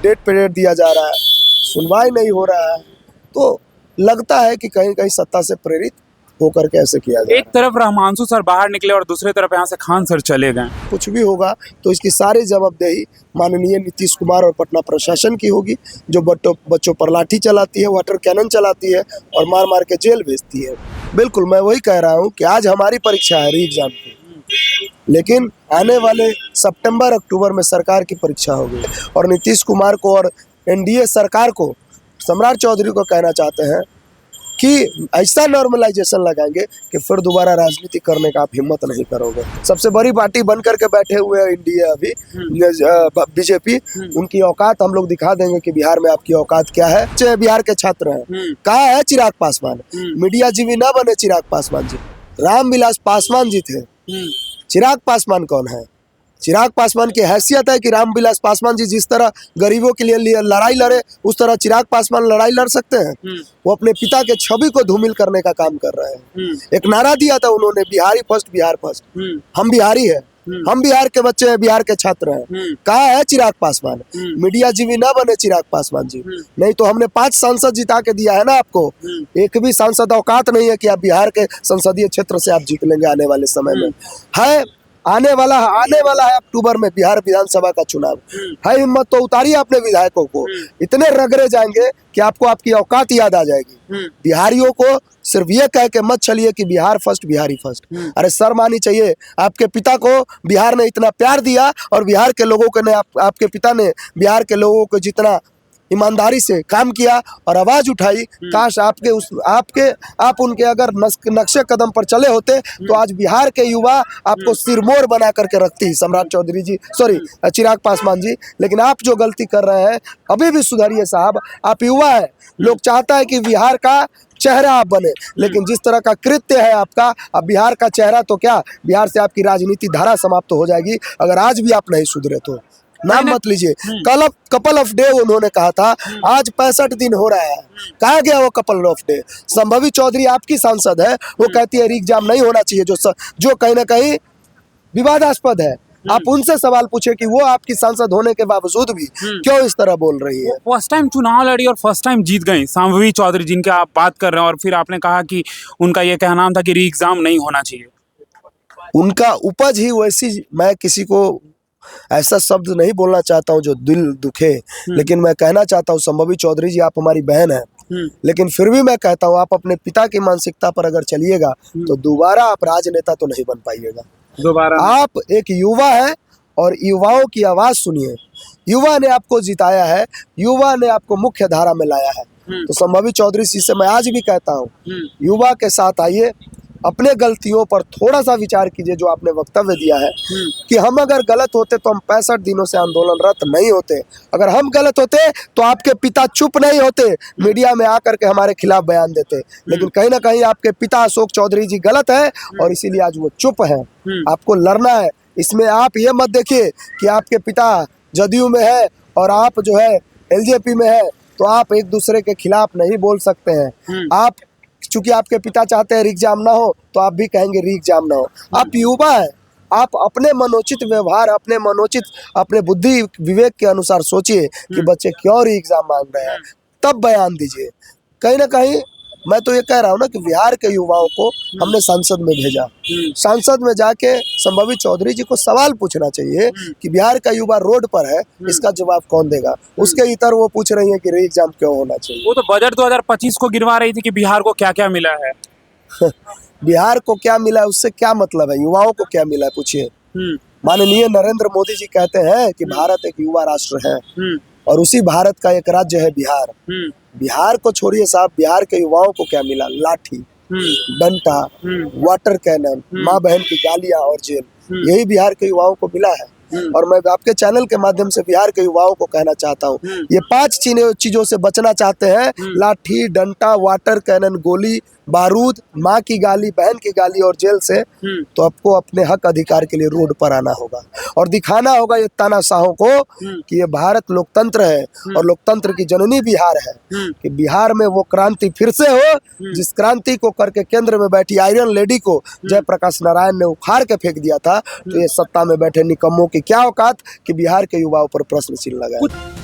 Date पे date दिया जा रहा है, सुनवाई नहीं हो रहा है। तो लगता है कि कहीं कहीं सत्ता से प्रेरित होकर के ऐसे किया जाए। एक तरफ रहमानसु सर बाहर निकले और दूसरी तरफ यहाँ से खान सर चले गए। कुछ भी होगा तो इसकी सारी जवाबदेही माननीय नीतीश कुमार और पटना प्रशासन की होगी, जो बच्चों पर लाठी चलाती है, वाटर कैनन चलाती है और मार मार के जेल भेजती है। बिल्कुल मैं वही कह रहा हूँ कि आज हमारी परीक्षा है री एग्जाम की, लेकिन आने वाले सितंबर अक्टूबर में सरकार की परीक्षा होगी। और नीतीश कुमार को और एनडीए सरकार को, सम्राट चौधरी को कहना चाहते हैं कि ऐसा नॉर्मलाइजेशन लगाएंगे कि फिर दोबारा राजनीति करने का आप हिम्मत नहीं करोगे। सबसे बड़ी पार्टी बन करके बैठे हुए हैं इंडिया अभी बीजेपी, उनकी औकात हम लोग दिखा देंगे कि बिहार में आपकी औकात क्या है। बिहार के छात्र हैं, कहा है चिराग पासवान, मीडिया जीवी ना बने चिराग पासवान जी, रामविलास पासवान जी थे। चिराग पासवान कौन है? चिराग पासवान की हैसियत है कि रामविलास पासवान जी जिस तरह गरीबों के लिए लड़ाई लड़े, उस तरह चिराग पासवान लड़ाई लड़ सकते हैं? वो अपने पिता के छवि को धूमिल करने का काम कर रहे हैं। एक नारा दिया था उन्होंने, बिहारी फर्स्ट, बिहार फर्स्ट। हम बिहारी है, हम बिहार के बच्चे हैं, बिहार के छात्र हैं। कहा है चिराग पासवान, मीडिया जीवी ना बने चिराग पासवान जी, नहीं तो हमने 5 सांसद जिता के दिया है ना आपको। एक भी सांसद औकात नहीं है कि आप बिहार के संसदीय क्षेत्र से आप जीत लेंगे आने वाले समय में। है आने वाला है अक्टूबर में बिहार विधानसभा का चुनाव है। हिम्मत तो उतारिए अपने विधायकों को, इतने रगड़े जाएंगे कि आपको आपकी औकात याद आ जाएगी। बिहारियों को सिर्फ ये कह के मत चलिए कि बिहार फर्स्ट, बिहारी फर्स्ट। अरे शर्म आनी चाहिए, आपके पिता को बिहार ने इतना प्यार दिया और बिहार के लोगों को ने आपके पिता ने बिहार के लोगों को जितना ईमानदारी से काम किया और आवाज उठाई, काश आप उनके अगर नक्शे कदम पर चले होते तो आज बिहार के युवा आपको सिरमौर बना करके रखती, सम्राट चौधरी जी, सॉरी चिराग पासवान जी। लेकिन आप जो गलती कर रहे हैं अभी भी सुधरिए साहब, आप युवा है, लोग चाहता है कि बिहार का चेहरा आप बने, लेकिन जिस तरह का कृत्य है आपका, अब बिहार का चेहरा तो क्या, बिहार से आपकी राजनीति धारा समाप्त हो जाएगी अगर आज भी आप नहीं सुधरे तो। नाम मत लीजिए, कपल ऑफ डे उन्होंने कहा था, आज 65 दिन हो रहा है, कहा गया वो couple of day. Shambhavi Chaudhary आपकी सांसद है, वो कहती है री एग्जाम नहीं होना चाहिए, जो कहीं ना कहीं विवादास्पद है। आप उनसे सवाल पूछे कि वो आपकी सांसद होने के बावजूद भी क्यों इस तरह बोल रही है। फर्स्ट टाइम चुनाव लड़ी और फर्स्ट टाइम जीत गई संभवी चौधरी, जिनके आप बात कर रहे हैं, और फिर आपने कहा कि उनका ये कहना था कि री एग्जाम नहीं होना चाहिए। उनका उपज ही वैसी, मैं किसी को ऐसा शब्द नहीं बोलना चाहता हूँ जो दिल दुखे, लेकिन मैं कहना चाहता हूँ संभवी चौधरी जी आप हमारी बहन है, लेकिन फिर भी मैं कहता हूँ आप अपने पिता की मानसिकता पर अगर चलिएगा तो दोबारा आप राजनेता तो नहीं बन पाइएगा। दोबारा आप एक युवा है और युवाओं की आवाज सुनिए। युवा ने आपको जिताया है, युवा ने आपको मुख्य धारा में लाया है। तो संभवी चौधरी जी से मैं आज भी कहता हूँ, युवा के साथ आइए, अपने गलतियों पर थोड़ा सा विचार कीजिए। जो आपने वक्तव्य दिया है कि हम अगर गलत होते तो हम 65 दिनों से आंदोलनरत नहीं होते, अगर हम गलत होते तो आपके पिता चुप नहीं होते, मीडिया में आकर के हमारे खिलाफ बयान देते। लेकिन कहीं ना कहीं आपके पिता अशोक चौधरी जी गलत है और इसीलिए आज वो चुप है। आपको लड़ना है, इसमें आप ये मत देखिए कि आपके पिता जदयू में है और आप जो है एलजेपी में है तो आप एक दूसरे के खिलाफ नहीं बोल सकते हैं। आप चूंकि आपके पिता चाहते हैं री एग्जाम ना हो तो आप भी कहेंगे री एग्जाम ना हो। आप युवा है, आप अपने मनोचित व्यवहार, अपने बुद्धि विवेक के अनुसार सोचिए कि बच्चे क्यों री एग्जाम मांग रहे हैं, तब बयान दीजिए। कहीं ना कहीं मैं तो ये कह रहा हूँ ना कि बिहार के युवाओं को हमने संसद में भेजा, संसद में जाके संभवी चौधरी जी को सवाल पूछना चाहिए कि बिहार का युवा रोड पर है, इसका जवाब कौन देगा। उसके इतर वो पूछ रही है कि री एग्जाम क्यों होना चाहिए। वो तो बजट 2025 को गिरवा रही थी कि बिहार को क्या क्या मिला है। बिहार को क्या मिला है उससे क्या मतलब है, युवाओं को क्या मिला है पूछिए। माननीय नरेंद्र मोदी जी कहते हैं कि भारत एक युवा राष्ट्र है और उसी भारत का एक राज्य है बिहार। बिहार को छोड़िए साहब, बिहार के युवाओं को क्या मिला, लाठी डंडा, वाटर कैनन, माँ बहन की गालियां और जेल, यही बिहार के युवाओं को मिला है। और मैं आपके चैनल के माध्यम से बिहार के युवाओं को कहना चाहता हूँ, ये 5 चीजों से बचना चाहते हैं, लाठी डंडा, वाटर कैनन, गोली बारूद, माँ की गाली, बहन की गाली और जेल से, तो आपको अपने हक अधिकार के लिए रोड पर आना होगा और दिखाना होगा ये तानाशाहों को कि ये भारत लोकतंत्र है और लोकतंत्र की जननी बिहार है। कि बिहार में वो क्रांति फिर से हो जिस क्रांति को करके केंद्र में बैठी आयरन लेडी को जयप्रकाश नारायण ने उखाड़ के फेंक दिया था। तो ये सत्ता में बैठे निकम्मों की क्या औकात कि बिहार के युवाओं पर प्रश्न चिन्ह लगाए।